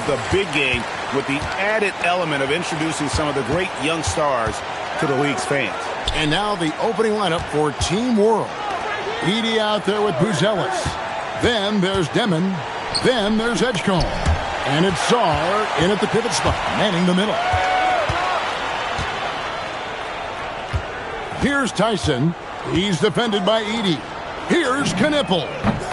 the big game with the added element of introducing some of the great young stars to the league's fans. And now the opening lineup for Team World. Edie out there with Buzelis. Then there's Demon. Then there's Edgecombe. And it's Czar in at the pivot spot, manning the middle. Here's Tyson. He's defended by Edie. Here's Knipple.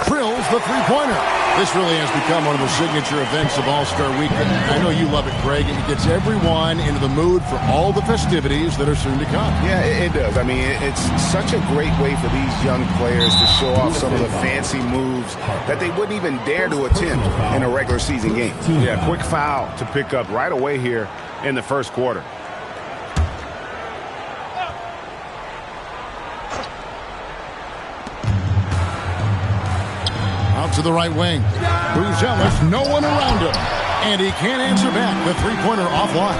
Drills the three-pointer. This really has become one of the signature events of All-Star Weekend. I know you love it, Greg. It gets everyone into the mood for all the festivities that are soon to come. Yeah, it does. I mean, it's such a great way for these young players to show off some of the fancy moves that they wouldn't even dare to attempt in a regular season game. Yeah, quick foul to pick up right away here in the first quarter. To the right wing. Buzelis, no one around him. And he can't answer back. The three-pointer offline.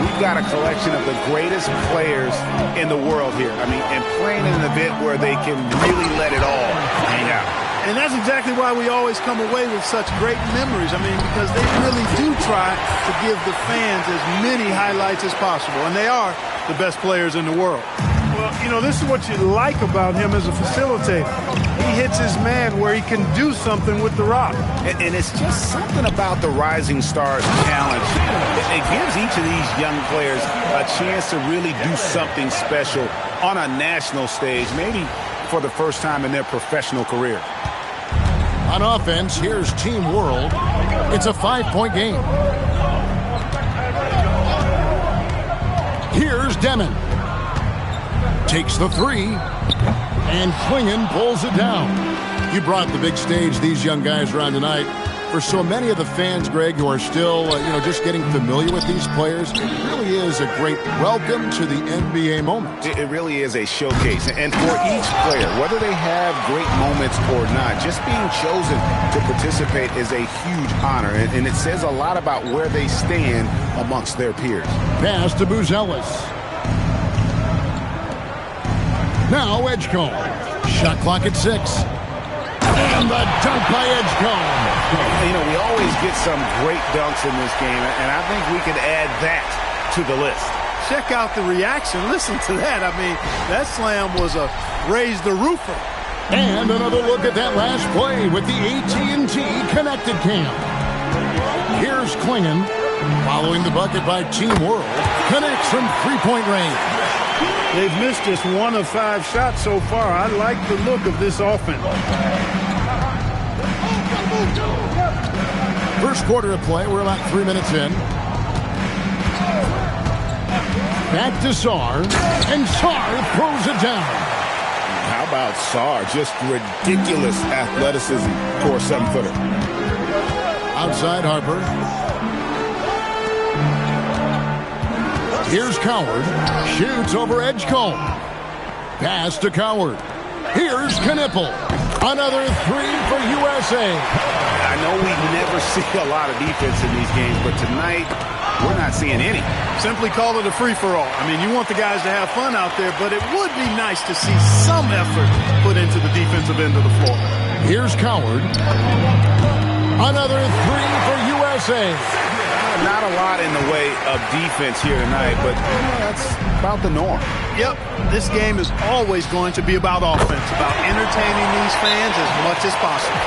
We've got a collection of the greatest players in the world here. I mean, and playing in an event where they can really let it all hang out. And that's exactly why we always come away with such great memories. I mean, because they really do try to give the fans as many highlights as possible. And they are the best players in the world. Well, you know, this is what you like about him as a facilitator. He hits his man where he can do something with the rock. And it's just something about the Rising Stars Challenge. It gives each of these young players a chance to really do something special on a national stage, maybe for the first time in their professional career. On offense, here's Team World. It's a 5-point game. Here's Demon. Takes the three, and Klingon pulls it down. You brought the big stage these young guys around tonight. For so many of the fans, Greg, who are still, just getting familiar with these players, it really is a great welcome to the NBA moment. It really is a showcase. And for each player, whether they have great moments or not, just being chosen to participate is a huge honor. And it says a lot about where they stand amongst their peers. Pass to Buzelis. Now Edgecombe. Shot clock at 6. And the dunk by Edgecombe. You know, we always get some great dunks in this game, and I think we could add that to the list. Check out the reaction. Listen to that. I mean, that slam was a raise the roofer. And another look at that last play with the AT&T connected cam. Here's Klingon. Following the bucket by Team World. Connects from three-point range. They've missed just 1 of 5 shots so far. I like the look of this offense. First quarter of play. We're about 3 minutes in. Back to Sar. And Sar throws it down. How about Sar? Just ridiculous athleticism for a 7-footer. Outside Harper. Here's Coward. Shoots over Edgecombe. Pass to Coward. Here's Knipple. Another three for USA. I know we never see a lot of defense in these games, but tonight we're not seeing any. Simply call it a free-for-all. I mean, you want the guys to have fun out there, but it would be nice to see some effort put into the defensive end of the floor. Here's Coward. Another three for USA. Not a lot in the way of defense here tonight, but that's about the norm. Yep, this game is always going to be about offense, about entertaining these fans as much as possible.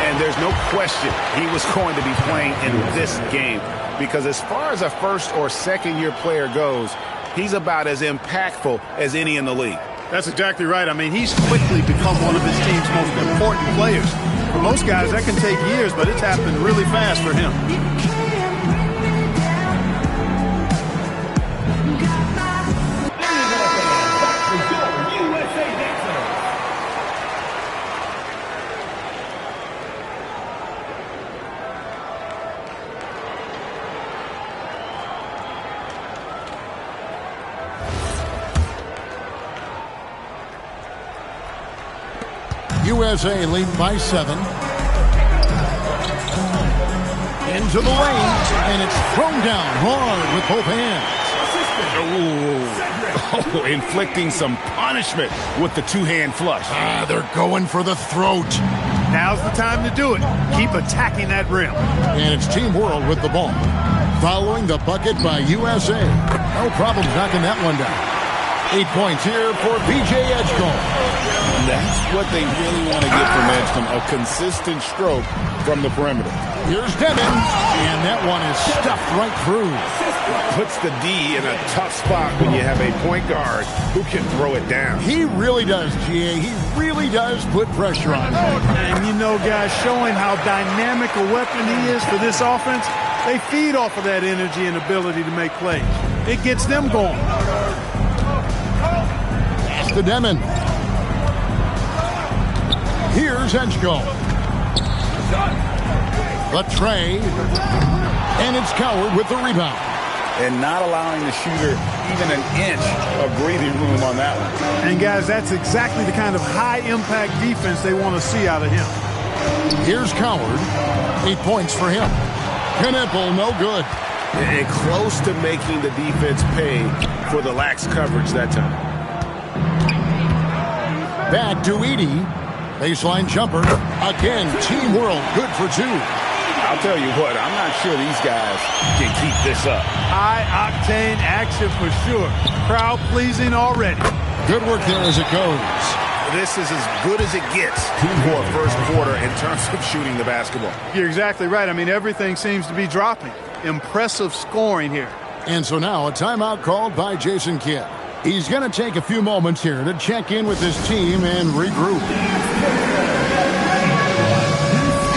And there's no question he was going to be playing in this game because as far as a first or second-year player goes, he's about as impactful as any in the league. That's exactly right. I mean, he's quickly become one of his team's most important players. For most guys, that can take years, but it's happened really fast for him. USA lead by 7. Into the lane, and it's thrown down hard with both hands. Oh, inflicting some punishment with the two-hand flush. They're going for the throat. Now's the time to do it. Keep attacking that rim. And it's Team World with the ball. Following the bucket by USA. No problem knocking that one down. 8 points here for B.J. Edgecombe. That's what they really want to get from Edgecombe, a consistent stroke from the perimeter. Here's Devin, and that one is stuffed right through. Puts the D in a tough spot when you have a point guard who can throw it down. He really does, G.A. He really does put pressure on. And you know, guys, showing how dynamic a weapon he is for this offense, they feed off of that energy and ability to make plays. It gets them going. Pass to Demon. Here's Edgecombe. The tray. And it's Coward with the rebound. And not allowing the shooter even an inch of breathing room on that one. And, guys, that's exactly the kind of high-impact defense they want to see out of him. Here's Coward. 8 points for him. Knipple, no good. And close to making the defense pay for the lax coverage that time. Back to Edey. Baseline jumper. Again, Team World good for 2. I'll tell you what, I'm not sure these guys can keep this up. High-octane action for sure. Crowd-pleasing already. Good work there as it goes. This is as good as it gets for a first quarter in terms of shooting the basketball. You're exactly right. I mean, everything seems to be dropping. Impressive scoring here. And so now a timeout called by Jason Kidd. He's going to take a few moments here to check in with his team and regroup.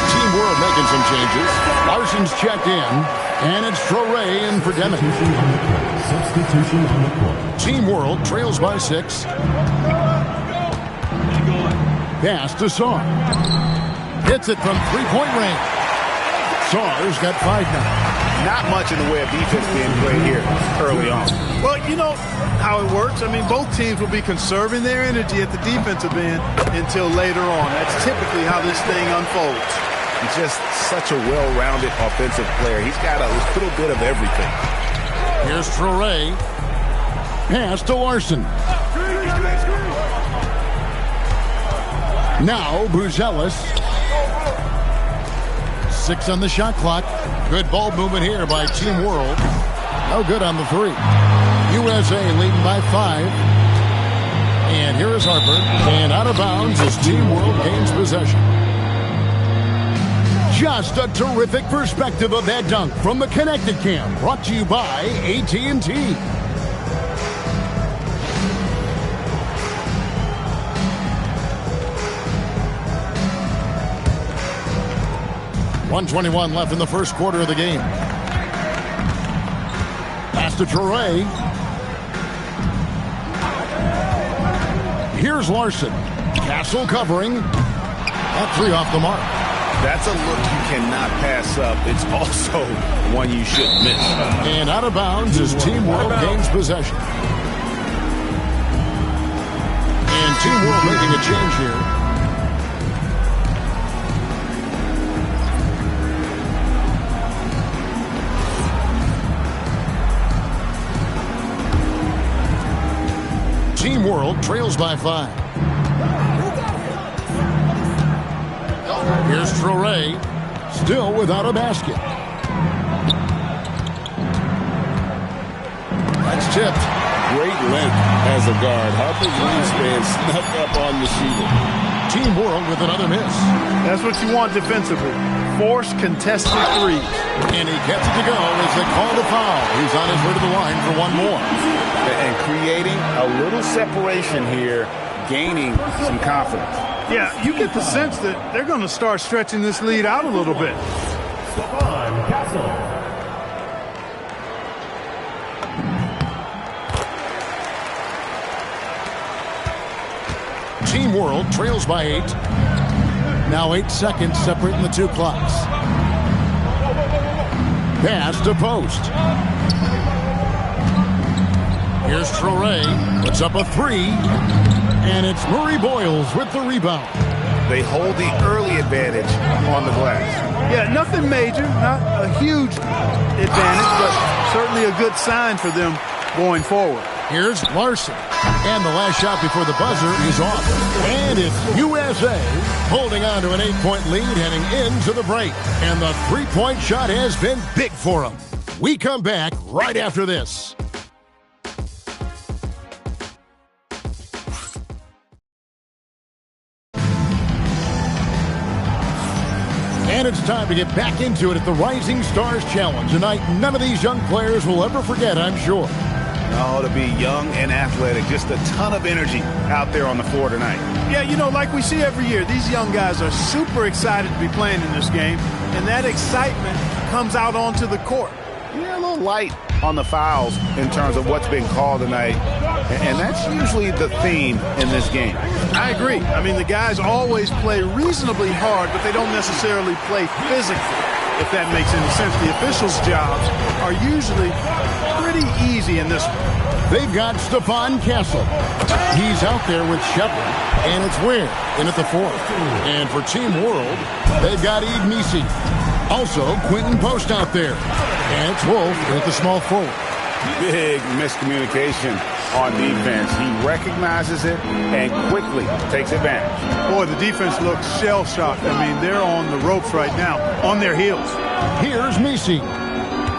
Team World making some changes. Larson's checked in, and it's Traore in for Deming. Substitution on the court. Team World trails by 6. Pass to Saar. Hits it from three-point range. Saar's got 5 now. Not much in the way of defense being played here early on. Well, you know how it works. I mean, both teams will be conserving their energy at the defensive end until later on. That's typically how this thing unfolds. He's just such a well-rounded offensive player. He's got a little bit of everything. Here's Traore. Pass to Larson. Now Buzelis. 6 on the shot clock. Good ball movement here by Team World. No good on the 3. USA leading by 5. And here is Harper. And out of bounds as Team World gains possession. Just a terrific perspective of that dunk from the Connected Cam. Brought to you by AT&T. .121 left in the first quarter of the game. Pass to Traore. Here's Larson. Castle covering. That 3 off the mark. That's a look you cannot pass up. It's also one you should miss. And out of bounds as Team World gains possession. And Team World making a change here. Team World trails by 5. Here's Traore, still without a basket. That's tipped. Great length as a guard. Harper's wingspan snuck up on the shooter. Team World with another miss. That's what you want defensively. Force contested threes. And he gets it to go as they call the foul. He's on his way to the line for one more. And creating a little separation here, gaining some confidence. Yeah, you get the sense that they're going to start stretching this lead out a little bit. Team World trails by 8. Now 8 seconds separating the 2 clocks. Pass to post. Here's Traore. Puts up a 3. And it's Murray Boyles with the rebound. They hold the early advantage on the glass. Yeah, nothing major, not a huge advantage, but certainly a good sign for them going forward. Here's Larson. And the last shot before the buzzer is off. And it's USA holding on to an 8-point lead heading into the break. And the three-point shot has been big for them. We come back right after this. And it's time to get back into it at the Rising Stars Challenge. A night none of these young players will ever forget, I'm sure. Oh, to be young and athletic, just a ton of energy out there on the floor tonight. Yeah, you know, like we see every year, these young guys are super excited to be playing in this game, and that excitement comes out onto the court. Yeah, a little light on the fouls in terms of what's been called tonight, and that's usually the theme in this game. I agree. I mean, the guys always play reasonably hard, but they don't necessarily play physically, if that makes any sense. The officials' jobs are usually pretty easy in this one. They've got Stephon Castle. He's out there with Shepard, and it's Ware in at the fourth. And for Team World, they've got Eve Misi. Also, Quentin Post out there. And it's Wolf at the small forward. Big miscommunication on defense. He recognizes it and quickly takes advantage. Boy, the defense looks shell-shocked. I mean, they're on the ropes right now, on their heels. Here's Misi,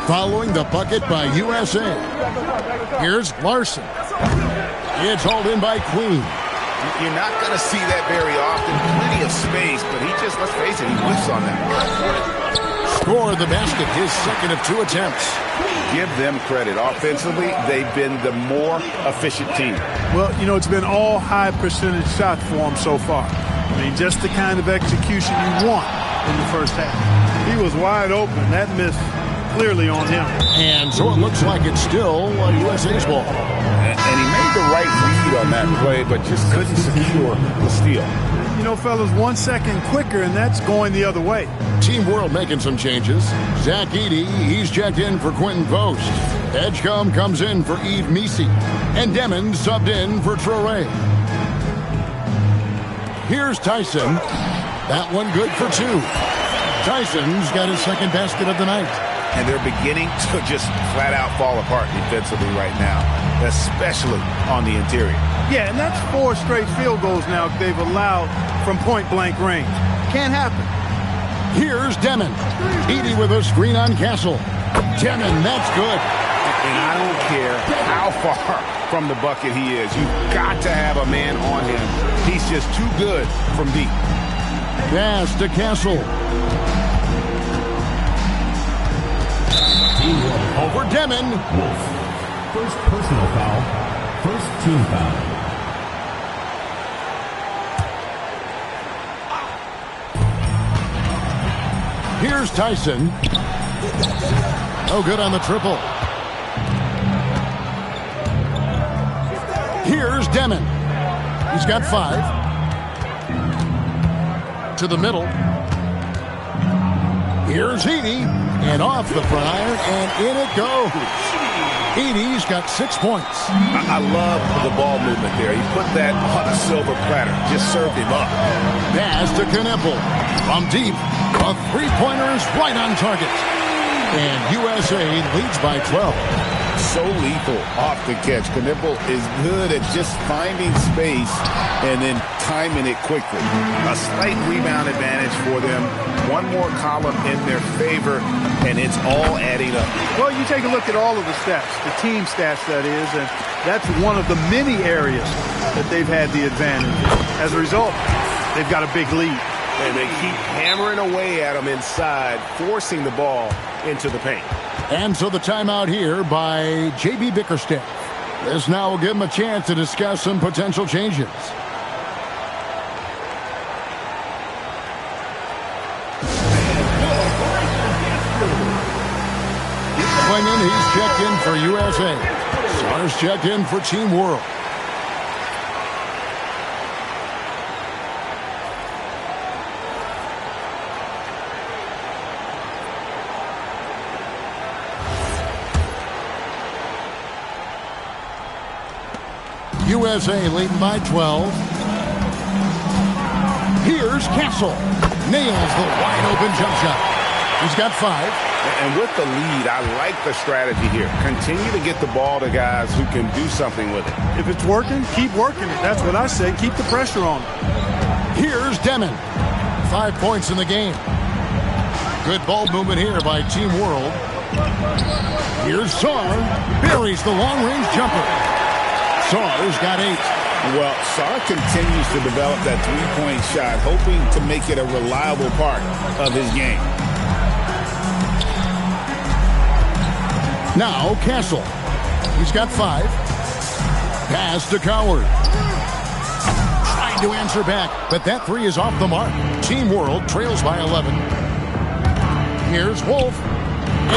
following the bucket by USA. Here's Larson. It's hauled in by Queen. You're not going to see that very often. Plenty of space, but he just, let's face it, he whiffs on that. Score the basket, his second of 2 attempts. Give them credit. Offensively, they've been the more efficient team. Well, you know, it's been all high percentage shots for him so far. I mean, just the kind of execution you want in the first half. He was wide open. That missed clearly on him. And so it looks like it's still USA's ball. And he made the right read on that play, but just couldn't secure the steal. You know, fellas, 1 second quicker, and that's going the other way. Team World making some changes. Zach Edey, he's checked in for Quentin Post. Edgecombe comes in for Eve Misi. And Demon subbed in for Traore. Here's Tyson. That one good for 2. Tyson's got his second basket of the night. And they're beginning to just flat out fall apart defensively right now, especially on the interior. Yeah, and that's 4 straight field goals now they've allowed from point-blank range. Can't happen. Here's Demon. Edey with a screen on Castle. Demon, that's good. And I don't care how far from the bucket he is. You've got to have a man on him. He's just too good from deep. Pass to Castle. Over Demon. Wolf. First personal foul. First team foul. Here's Tyson. Oh, good on the triple. Here's Demon. He's got 5. To the middle. Here's Edey. And off the front iron, and in it goes. Edey's got 6 points. I love the ball movement there. He put that on a silver platter. Just served him up. Pass to Knippel. From deep, a three-pointer is right on target. And USA leads by 12. So lethal off the catch. Knippel is good at just finding space and then timing it quickly. A slight rebound advantage for them. One more column in their favor, and it's all adding up. Well, you take a look at all of the stats, the team stats that is, and that's one of the many areas that they've had the advantage. As a result, they've got a big lead. And they keep hammering away at them inside, forcing the ball into the paint. And so the timeout here by J.B. Bickerstaff. This now will give him a chance to discuss some potential changes. Swinging, he's checked in for USA. Stars checked in for Team World. USA leading by 12. Here's Castle. Nails the wide open jump shot. He's got 5. And with the lead, I like the strategy here. Continue to get the ball to guys who can do something with it. If it's working, keep working it. That's what I say. Keep the pressure on. Here's Demon. 5 points in the game. Good ball movement here by Team World. Here's Saar. Buries the long-range jumper. Saar's got 8. Well, Saar continues to develop that three-point shot, hoping to make it a reliable part of his game. Now Castle. He's got 5. Pass to Coward. Trying to answer back, but that 3 is off the mark. Team World trails by 11. Here's Wolf.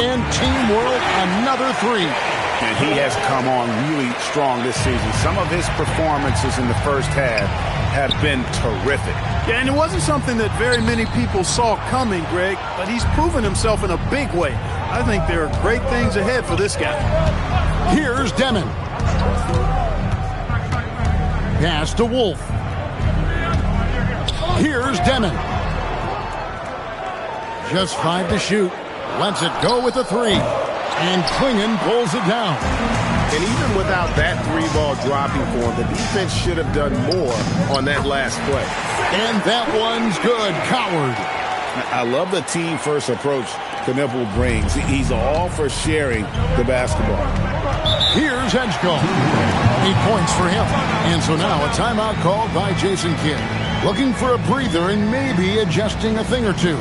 And Team World another 3. And he has come on really strong this season. Some of his performances in the first half have been terrific. Yeah, and it wasn't something that very many people saw coming, Greg, but he's proven himself in a big way. I think there are great things ahead for this guy. Here's Demon. Pass to Wolf. Here's Demon. Just 5 to shoot. Lets it go with the 3. And Klingon pulls it down. And even without that 3-ball dropping for him, the defense should have done more on that last play. And that one's good. Coward. I love the team-first approach Knipple brings. He's all for sharing the basketball. Here's Edgecombe. 8 points for him. And so now a timeout called by Jason Kidd. Looking for a breather and maybe adjusting a thing or two.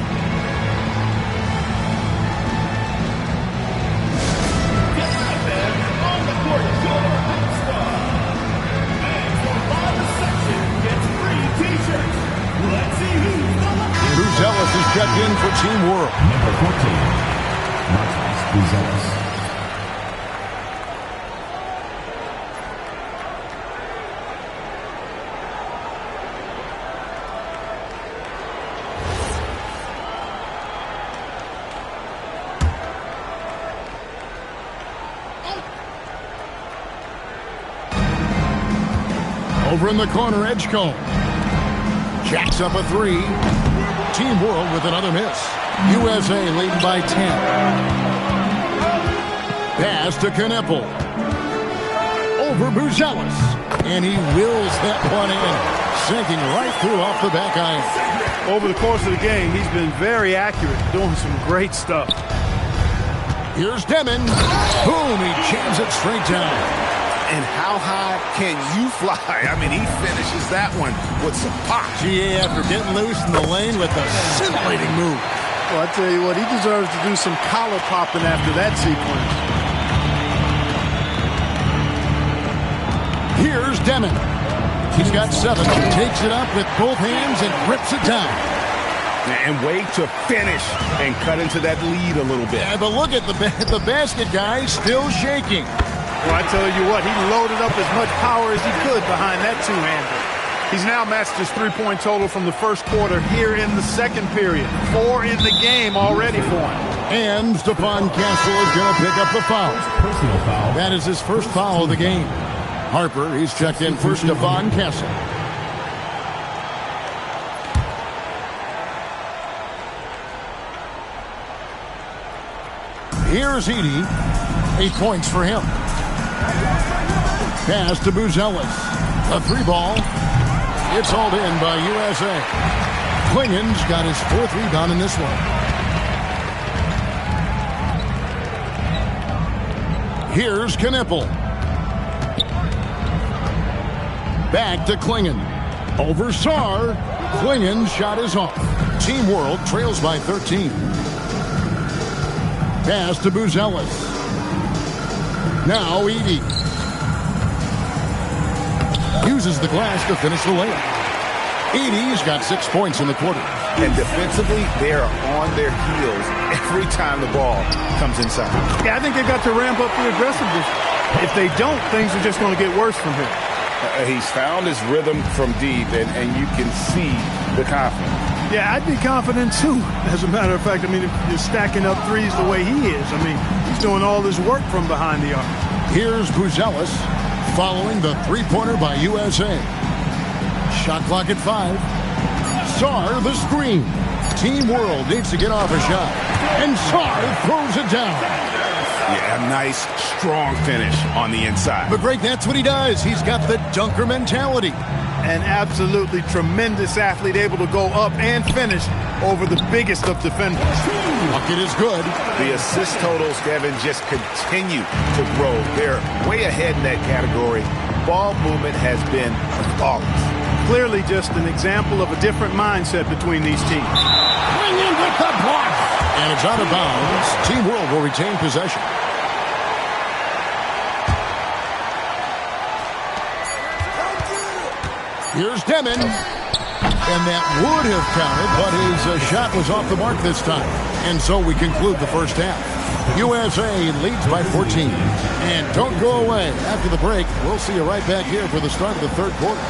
Buzelis is checked in for Team World. Number 14, Marcus Buzelis. Over in the corner, Edgecombe. Jacks up a 3. Team World with another miss. USA leading by 10. Pass to Knipple. Over Buzelis. And he wills that one in. Sinking right through off the back iron. Over the course of the game, he's been very accurate, doing some great stuff. Here's Demon. Boom, he jams it straight down. And how high can you fly? I mean, he finishes that one with some pop. GA after getting loose in the lane with a scintillating move. Well, I tell you what, he deserves to do some collar popping after that sequence. Here's Demon. He's got 7. He takes it up with both hands and rips it down. And wait to finish and cut into that lead a little bit. Yeah, but look at the basket guy still shaking. Well, I tell you what, he loaded up as much power as he could behind that two-hander. He's now matched his three-point total from the first quarter here in the second period. 4 in the game already for him. And Stephon Castle is going to pick up the foul. Personal foul. That is his first foul of the game. Harper, he's checked in for Stephon Castle. Here's Edey. 8 points for him. Pass to Buzelis. A 3-ball. It's hauled in by USA. Klingon's got his 4th rebound in this one. Here's Knipple. Back to Klingon. Over Saar. Klingon's shot is off. Team World trails by 13. Pass to Buzelis. Now Edey. Uses the glass to finish the layup. Edey's got 6 points in the quarter. And defensively, they are on their heels every time the ball comes inside. Yeah, I think they've got to ramp up the aggressiveness. If they don't, things are just going to get worse from here. He's found his rhythm from deep, and you can see the confidence. Yeah, I'd be confident too. As a matter of fact, I mean, if you're stacking up threes the way he is, I mean, he's doing all this work from behind the arc. Here's Buzelis following the 3-pointer by USA. Shot clock at 5. Saar the screen. Team World needs to get off a shot. And Sarr throws it down. Yeah, nice, strong finish on the inside. But Greg, that's what he does. He's got the dunker mentality. An absolutely tremendous athlete, able to go up and finish over the biggest of defenders. Bucket is good. The assist totals, Devin, just continue to grow. They're way ahead in that category. Ball movement has been flawless. Clearly just an example of a different mindset between these teams. Bring in with the block. And it's out of bounds. Team World will retain possession. Here's Demon. And that would have counted, but his shot was off the mark this time. And so we conclude the first half. USA leads by 14. And don't go away. After the break, we'll see you right back here for the start of the third quarter.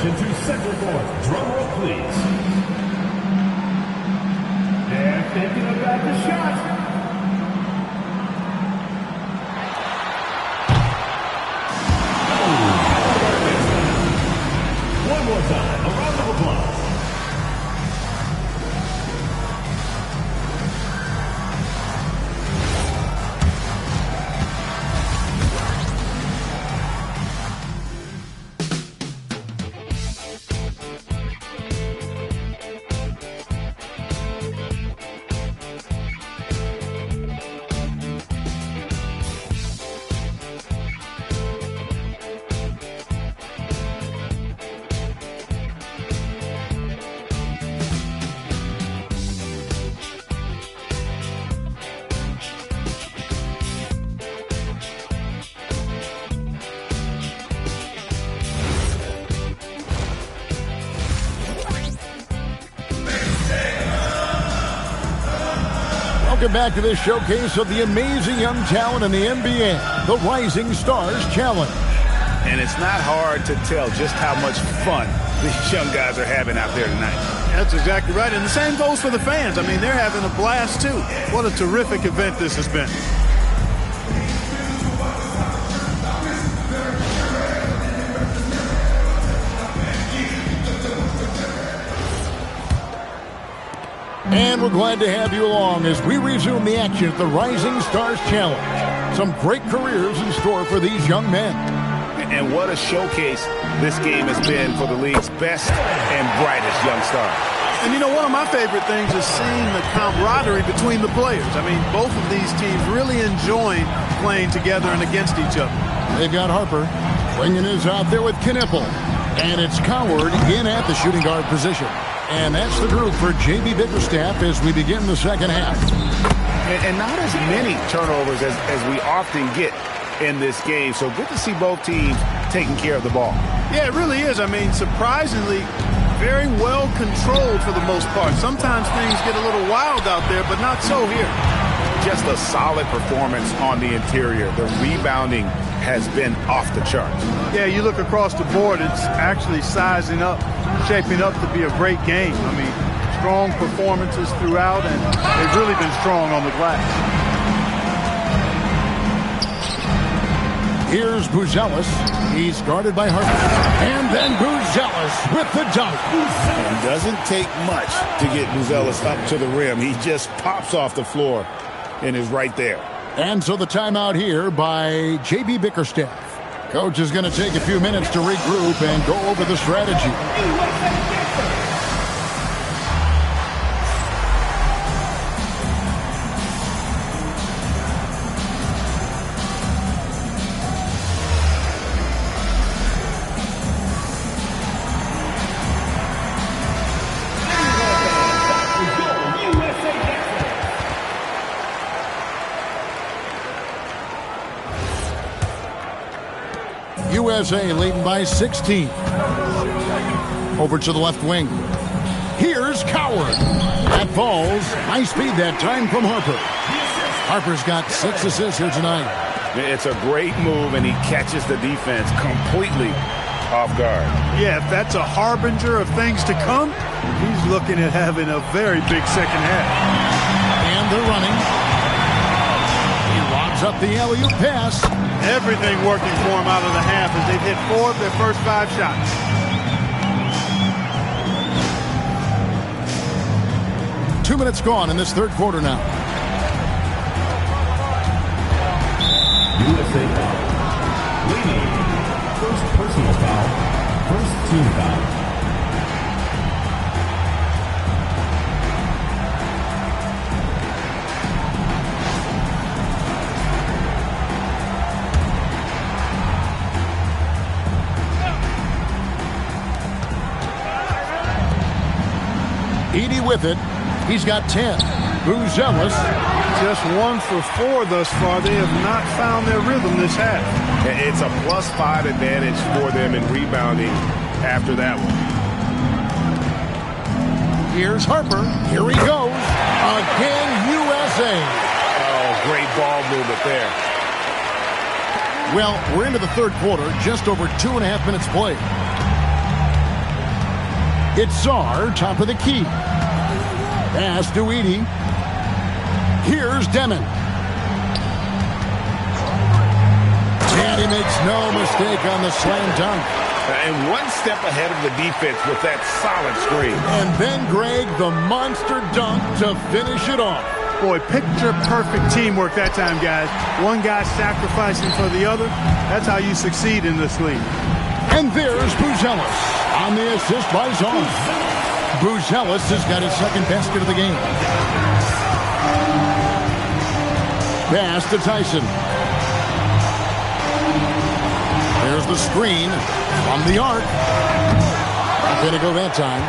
To center court. Drum roll, please. They're thinking about the shot. One more time. A round of applause. Welcome back to this showcase of the amazing young talent in the NBA, the Rising Stars Challenge. And it's not hard to tell just how much fun these young guys are having out there tonight. That's exactly right. And the same goes for the fans. I mean, they're having a blast, too. What a terrific event this has been. And we're glad to have you along as we resume the action at the Rising Stars Challenge. Some great careers in store for these young men. And what a showcase this game has been for the league's best and brightest young stars. And you know, one of my favorite things is seeing the camaraderie between the players. I mean, both of these teams really enjoying playing together and against each other. They've got Harper. Wingen is out there with Knipple. And it's Coward in at the shooting guard position. And that's the group for J.B. Bickerstaff as we begin the second half. And not as many turnovers as we often get in this game. So good to see both teams taking care of the ball. Yeah, it really is. I mean, surprisingly, very well controlled for the most part. Sometimes things get a little wild out there, but not so here. Just a solid performance on the interior. The rebounding has been off the charts. Yeah, you look across the board, it's actually sizing up, shaping up to be a great game. I mean, strong performances throughout, and they've really been strong on the glass. Here's Buzelis. He's guarded by Harper. And then Buzelis with the dunk. It doesn't take much to get Buzelis up to the rim. He just pops off the floor and is right there. And so the timeout here by J.B. Bickerstaff. Coach is going to take a few minutes to regroup and go over the strategy. USA leading by 16. Over to the left wing. Here's Coward. That falls. High speed that time from Harper. Harper's got 6 assists here tonight. It's a great move, and he catches the defense completely off guard. Yeah, if that's a harbinger of things to come, he's looking at having a very big second half. And they're running. He locks Gives up the alley-oop pass. Everything working for him out of the half as they've hit 4 of their first 5 shots. Two minutes gone in this third quarter now. USA foul. Leading. First personal foul. First team foul. Edey with it. He's got 10. Buzelis. Just 1 for 4 thus far. They have not found their rhythm this half. It's a +5 advantage for them in rebounding after that one. Here's Harper. Here he goes. Again, USA. Oh, great ball movement there. Well, we're into the third quarter. Just over 2.5 minutes played. It's Czar, top of the key. Pass to Edey. Here's Demon. And he makes no mistake on the slam dunk. And one step ahead of the defense with that solid screen. And then, Greg, the monster dunk to finish it off. Boy, picture-perfect teamwork that time, guys. One guy sacrificing for the other. That's how you succeed in this league. And there's Buzelis on the assist by Zon. Buzelis has got his second basket of the game. Pass to Tyson. There's the screen from the arc. Not going to go that time.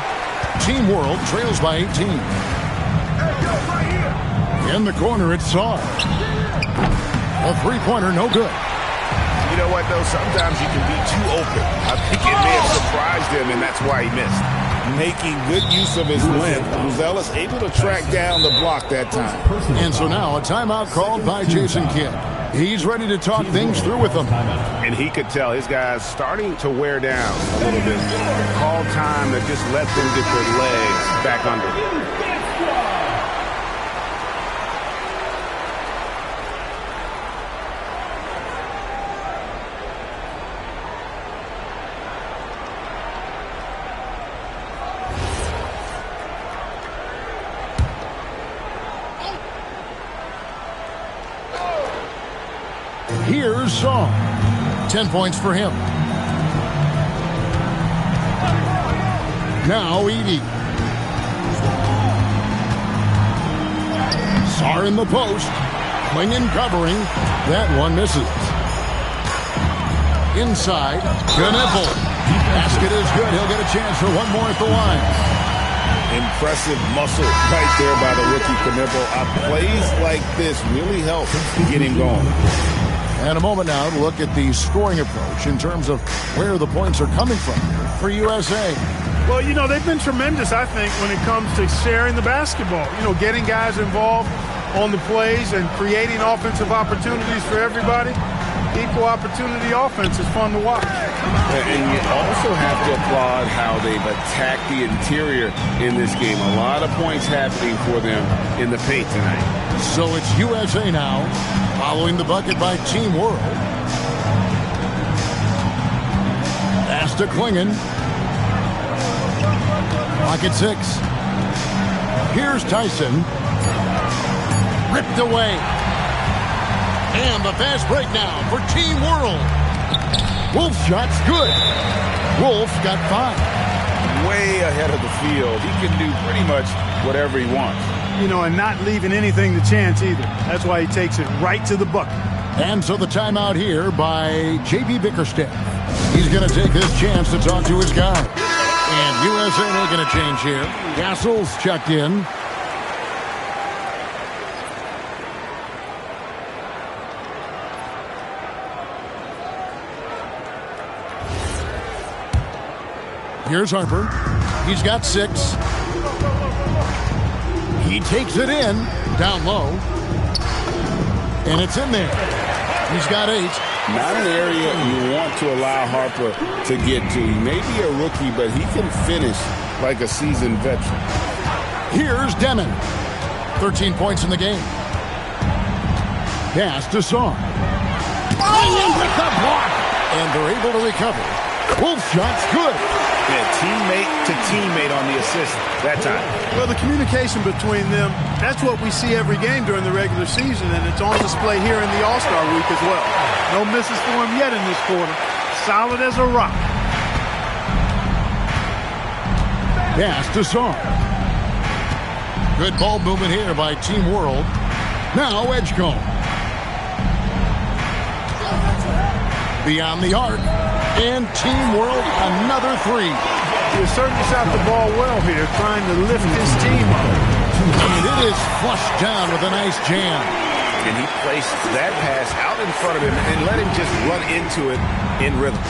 Team World trails by 18. In the corner, it's Saw. A three-pointer, no good. You know what, though? Sometimes you can be too open. I think it may have surprised him, and that's why he missed. Making good use of his length. Buzelis able to track down the block that time. And so now a timeout called by Jason Kidd. He's ready to talk things through with them. And he could tell his guys starting to wear down a little bit. Call time to just let them get their legs back under. Here's Song. 10 points for him. Now Edey. Sar in the post. Klingon covering. That one misses. Inside. Kniffel. Basket is good. He'll get a chance for one more at the line. Impressive muscle right there by the rookie Kniffel. Plays like this really help get him going. And a moment now to look at the scoring approach in terms of where the points are coming from for USA. Well, you know, they've been tremendous, I think, when it comes to sharing the basketball. You know, getting guys involved on the plays and creating offensive opportunities for everybody. Equal opportunity offense is fun to watch. And you also have to applaud how they've attacked the interior in this game. A lot of points happening for them in the paint tonight. So it's USA now, following the bucket by Team World. Pass to Klingon. Pocket 6. Here's Tyson. Ripped away. And the fast break now for Team World. Wolf shot's good. Wolf's got 5. Way ahead of the field. He can do pretty much whatever he wants. You know, and not leaving anything to chance either. That's why he takes it right to the bucket. And so the timeout here by J.B. Bickerstaff. He's going to take this chance to talk to his guy. And USA making a change here. Castle's checked in. Here's Harper. He's got 6. He takes it in, down low. And it's in there. He's got 8. Not an area you want to allow Harper to get to. He may be a rookie, but he can finish like a seasoned veteran. Here's Demon. 13 points in the game. Pass to Song. With the block. And they're able to recover. Wolf shot's good. Yeah, teammate to teammate on the assist that time. Well, the communication between them, that's what we see every game during the regular season, and it's on display here in the All-Star week as well. No misses for him yet in this quarter. Solid as a rock. Pass to Song. Good ball movement here by Team World. Now Edgecombe. Beyond the arc. And Team World, another three. He certainly shot the ball well here, trying to lift his team up. And it is flushed down with a nice jam. And he placed that pass out in front of him and let him just run into it in rhythm.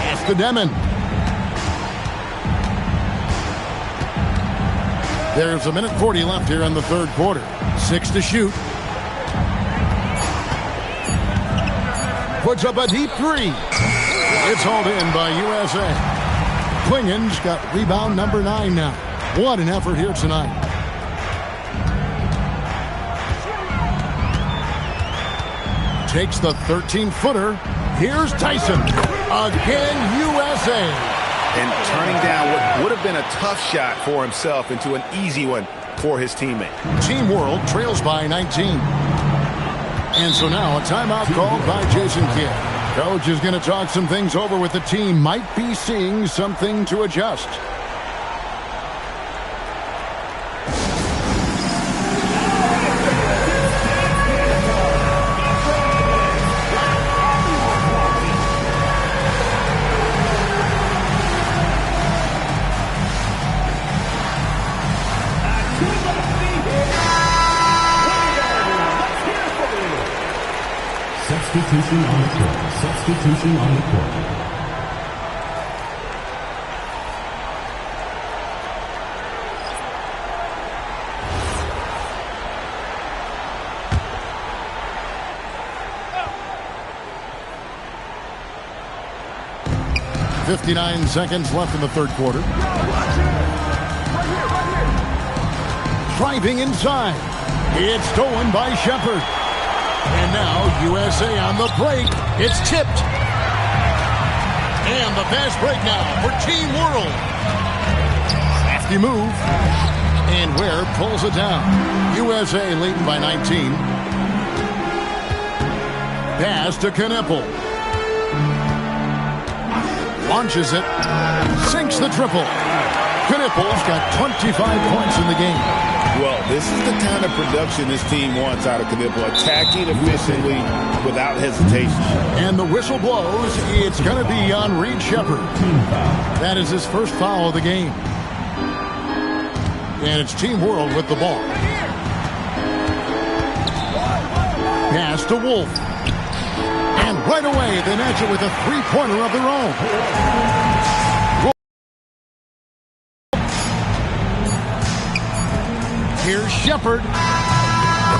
Pass to Demon. There's 1:40 left here in the third quarter. 6 to shoot. Puts up a deep three. It's hauled in by USA. Klingen's got rebound number 9 now. What an effort here tonight. Takes the 13-footer. Here's Tyson. Again, USA. And turning down what would have been a tough shot for himself into an easy one for his teammate. Team World trails by 19. And so now a timeout called by Jason Kidd. Coach is going to talk some things over with the team. Might be seeing something to adjust. Substitution on the court. Substitution on the court. .59 seconds left in the third quarter. Driving inside. It's stolen by Shepard. And now USA on the break. It's tipped. And the fast break now for Team World. Crafty move. And Ware pulls it down. USA leading by 19. Pass to Knipple. Launches it. Sinks the triple. Knipple's got 25 points in the game. Well, this is the kind of production this team wants out of Knipple. Attacking efficiently without hesitation. And the whistle blows. It's going to be on Reed Shepard. That is his first foul of the game. And it's Team World with the ball. Pass to Wolf. And right away, they match it with a three-pointer of their own. Here's Shepard.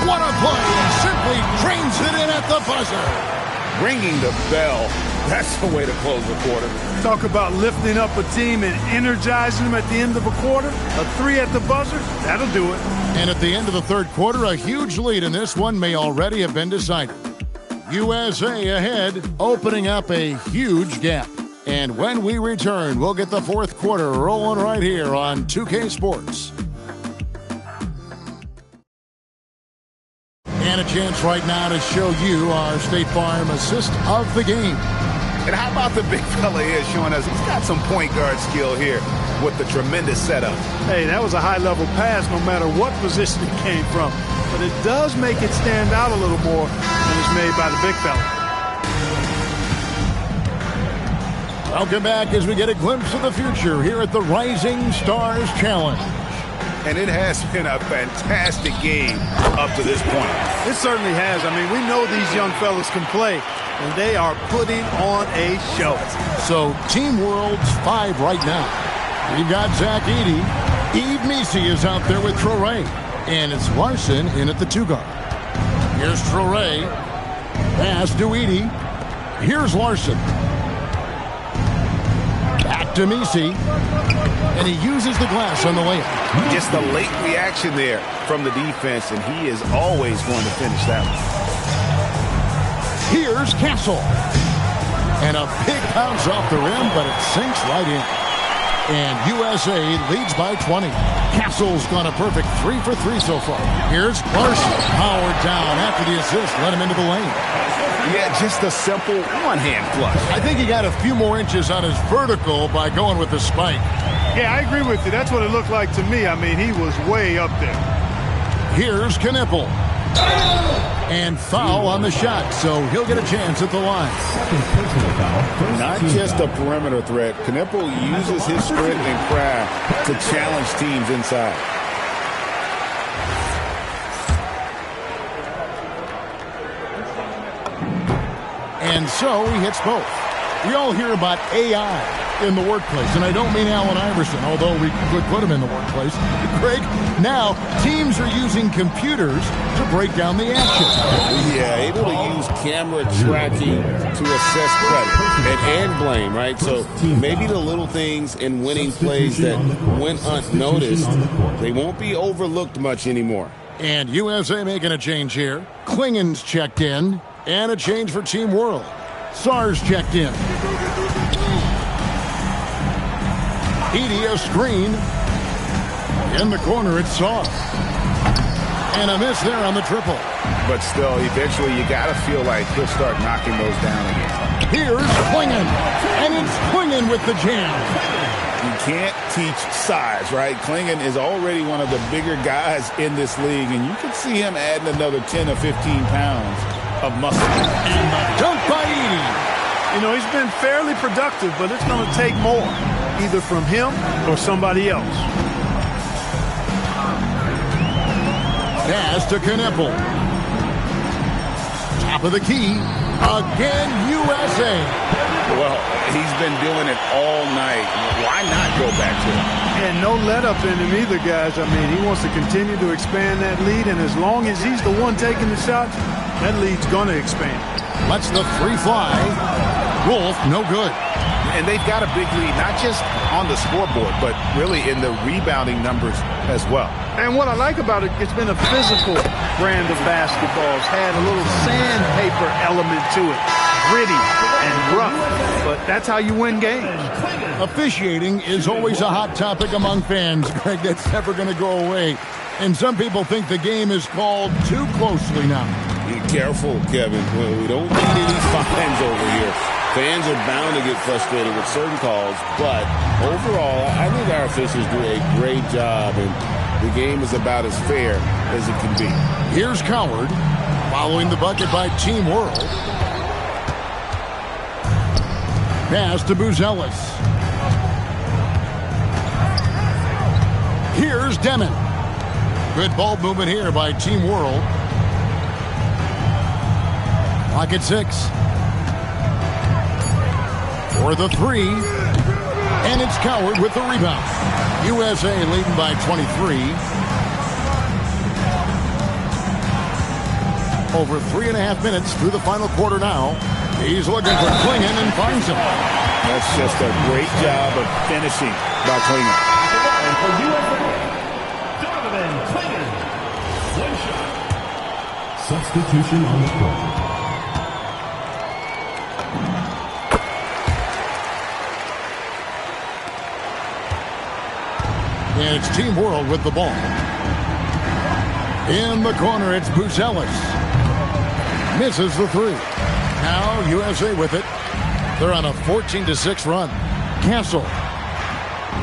What a play. Simply drains it in at the buzzer. Ringing the bell. That's the way to close the quarter. Talk about lifting up a team and energizing them at the end of a quarter. A three at the buzzer, that'll do it. And at the end of the third quarter, a huge lead in this one may already have been decided. USA ahead, opening up a huge gap. And when we return, we'll get the fourth quarter rolling right here on 2K Sports. And a chance right now to show you our State Farm assist of the game. And how about the big fella here showing us he's got some point guard skill here with the tremendous setup. Hey, that was a high-level pass no matter what position it came from. But it does make it stand out a little more when it's made by the big fella. Welcome back as we get a glimpse of the future here at the Rising Stars Challenge. And it has been a fantastic game up to this point. It certainly has. I mean, we know these young fellas can play, and they are putting on a show. So, Team World's 5 right now. We've got Zach Edey. Eve Messi is out there with Traoré. And it's Larson in at the 2 guard. Here's Traoré. Pass to Edey. Here's Larson. Back to Messi. And he uses the glass on the layup. Just a late reaction there from the defense, and he is always going to finish that one. Here's Castle. And a big bounce off the rim, but it sinks right in. And USA leads by 20. Castle's gone a perfect 3 for 3 so far. Here's Larson. Powered down after the assist. Let him into the lane. Yeah, just a simple one-hand flush. I think he got a few more inches on his vertical by going with the spike. Yeah, I agree with you. That's what it looked like to me. I mean, he was way up there. Here's Knipple. And foul on the shot, so he'll get a chance at the line. Not just a perimeter threat. Knipple uses his strength and craft to challenge teams inside. And so he hits both. We all hear about AI in the workplace, and I don't mean Allen Iverson, although we could put him in the workplace. Greg, now teams are using computers to break down the action. Yeah, able to use camera tracking to assess credit and blame, right? So maybe the little things in winning plays that went unnoticed, they won't be overlooked much anymore. And USA making a change here. Klingen's checked in, and a change for Team World. Sar's checked in. Edie a screen. In the corner, it's Sauce. And a miss there on the triple. But still, eventually you got to feel like he'll start knocking those down again. Here's Klingen. And it's Klingen with the jam. You can't teach size, right? Klingen is already one of the bigger guys in this league, and you can see him adding another 10 or 15 pounds of muscle. And the dunk by Edie. You know, he's been fairly productive, but it's going to take more, either from him or somebody else. Pass to Knipple. Top of the key. Again, USA. Well, he's been doing it all night. Why not go back to it? And no let-up in him either, guys. I mean, he wants to continue to expand that lead, and as long as he's the one taking the shots, that lead's going to expand. Lets the three fly. Wolf, no good. And they've got a big lead, not just on the scoreboard, but really in the rebounding numbers as well. And what I like about it, it's been a physical brand of basketball. It's had a little sandpaper element to it. Gritty and rough, but that's how you win games. Officiating is always a hot topic among fans, Greg. That's never going to go away. And some people think the game is called too closely now. Be careful, Kevin. We don't need any fines over here. Fans are bound to get frustrated with certain calls, but overall, I think our officials do a great job, and the game is about as fair as it can be. Here's Coward, following the bucket by Team World. Pass to Buzelis. Here's Demon. Good ball movement here by Team World. Clock at 6. For the three. And it's Coward with the rebound. USA leading by 23. Over 3.5 minutes through the final quarter now. He's looking for Klingen and finds him. That's just a great job of finishing by Klingen. And for USA, Donovan Klingen. One shot. Substitution on the court. And it's Team World with the ball. In the corner, it's Buzelis. Misses the three. Now USA with it. They're on a 14-6 run. Castle.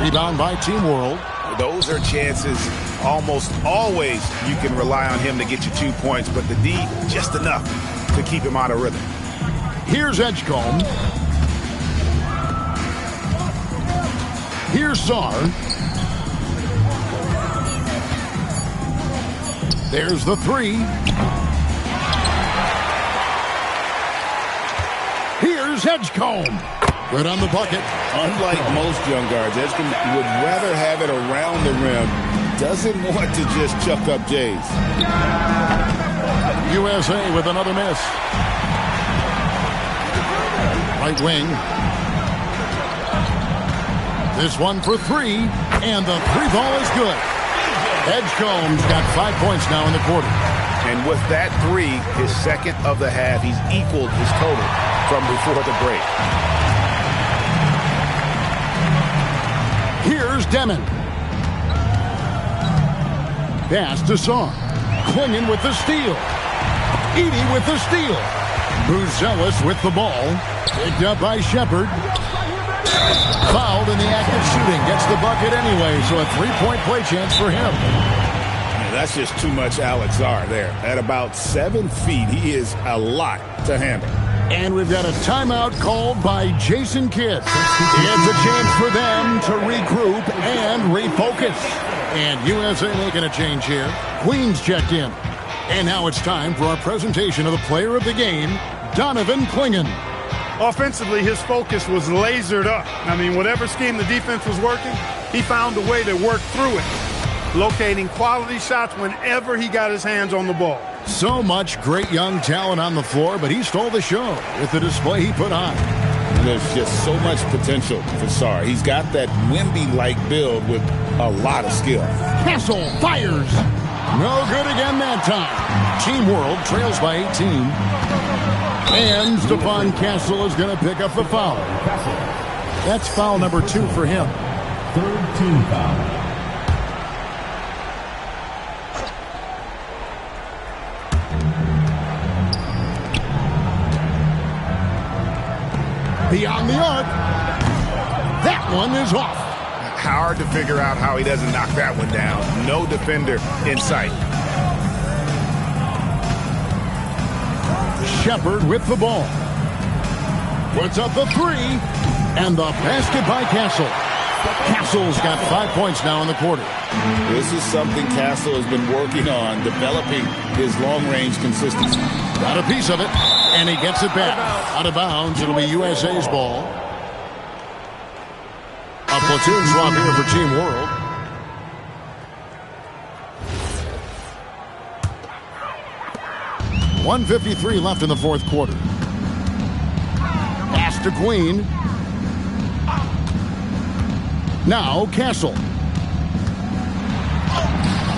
Rebound by Team World. Those are chances almost always you can rely on him to get you 2 points, but the D, just enough to keep him out of rhythm. Here's Edgecombe. Here's Sar. There's the three. Here's Edgecombe. Good on the bucket. Unlike most young guards, Edgecombe would rather have it around the rim. Doesn't want to just chuck up J's. USA with another miss. Right wing. This one for three. And the three ball is good. Edgecombe's got 5 points now in the quarter. And with that three, his second of the half, he's equaled his total from before the break. Here's Demon. Pass to Song. Clingan with the steal. Edey with the steal. Buzelis with the ball. Picked up by Shepard. Fouled in the act of shooting. Gets the bucket anyway, so a three-point play chance for him. Yeah, that's just too much Alex Zar there. At about 7 feet, he is a lot to handle. And we've got a timeout called by Jason Kidd. It's a chance for them to regroup and refocus. And USA making a change here. Queens checked in. And now it's time for our presentation of the player of the game, Donovan Clingan. Offensively, his focus was lasered up. I mean, whatever scheme the defense was working, he found a way to work through it, locating quality shots whenever he got his hands on the ball. So much great young talent on the floor, but he stole the show with the display he put on. There's just so much potential for Sar. He's got that Wemby-like build with a lot of skill. Castle fires. No good again that time. Team World trails by 18. And Stephon Castle is going to pick up the foul. That's foul number 2 for him. Third team foul. Beyond the arc. That one is off. Hard to figure out how he doesn't knock that one down. No defender in sight. Shepard with the ball. Puts up the three. And the basket by Castle. Castle's got 5 points now in the quarter. This is something Castle has been working on, developing his long-range consistency. Got a piece of it, and he gets it back. Out of bounds, it'll be USA's ball. A platoon swap here for Team World. .153 left in the fourth quarter. Pass to Queen. Now Castle.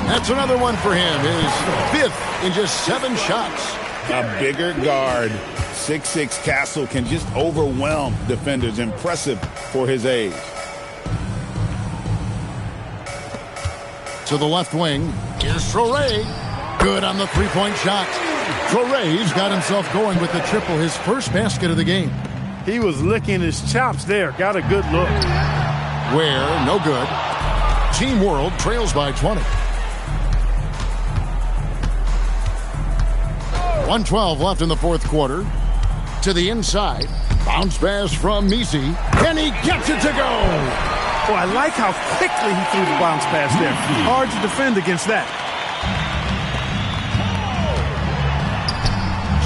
That's another one for him. His 5th in just 7 shots. A bigger guard, 6'6" Castle can just overwhelm defenders. Impressive for his age. To the left wing. Here's Traoré. Good on the three-point shot. Traoré's got himself going with the triple, his first basket of the game. He was licking his chops there. Got a good look. Where, no good. Team World trails by 20. 1:12 left in the fourth quarter. To the inside. Bounce pass from Misi. And he gets it to go. Oh, I like how quickly he threw the bounce pass there. Hard to defend against that.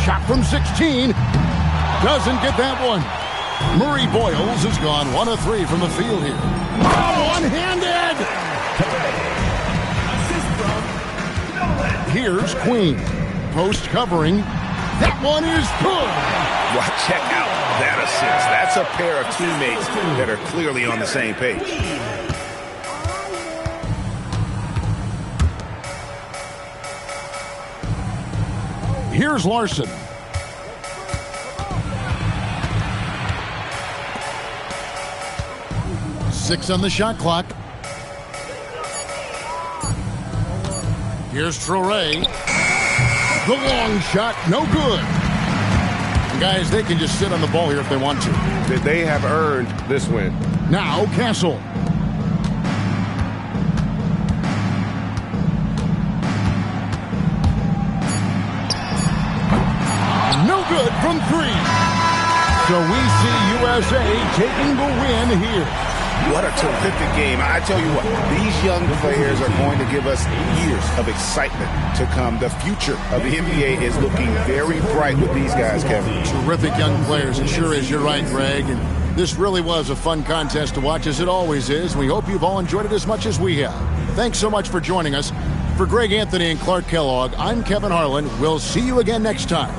Shot from 16. Doesn't get that one. Murray Boyles has gone 1 of 3 from the field here. Oh, one-handed! Here's Queen. Post covering. That one is good. Well, check out that assist. That's a pair of teammates that are clearly on the same page. Here's Larson. Six on the shot clock. Here's Traoré. The long shot, no good. And guys, they can just sit on the ball here if they want to. They have earned this win. Now Castle. No good from 3. So we see USA taking the win here. What a terrific game. I tell you what, these young players are going to give us years of excitement to come. The future of the NBA is looking very bright with these guys, Kevin. Terrific young players. It sure is. You're right, Greg. And this really was a fun contest to watch, as it always is. We hope you've all enjoyed it as much as we have. Thanks so much for joining us. For Greg Anthony and Clark Kellogg, I'm Kevin Harlan. We'll see you again next time.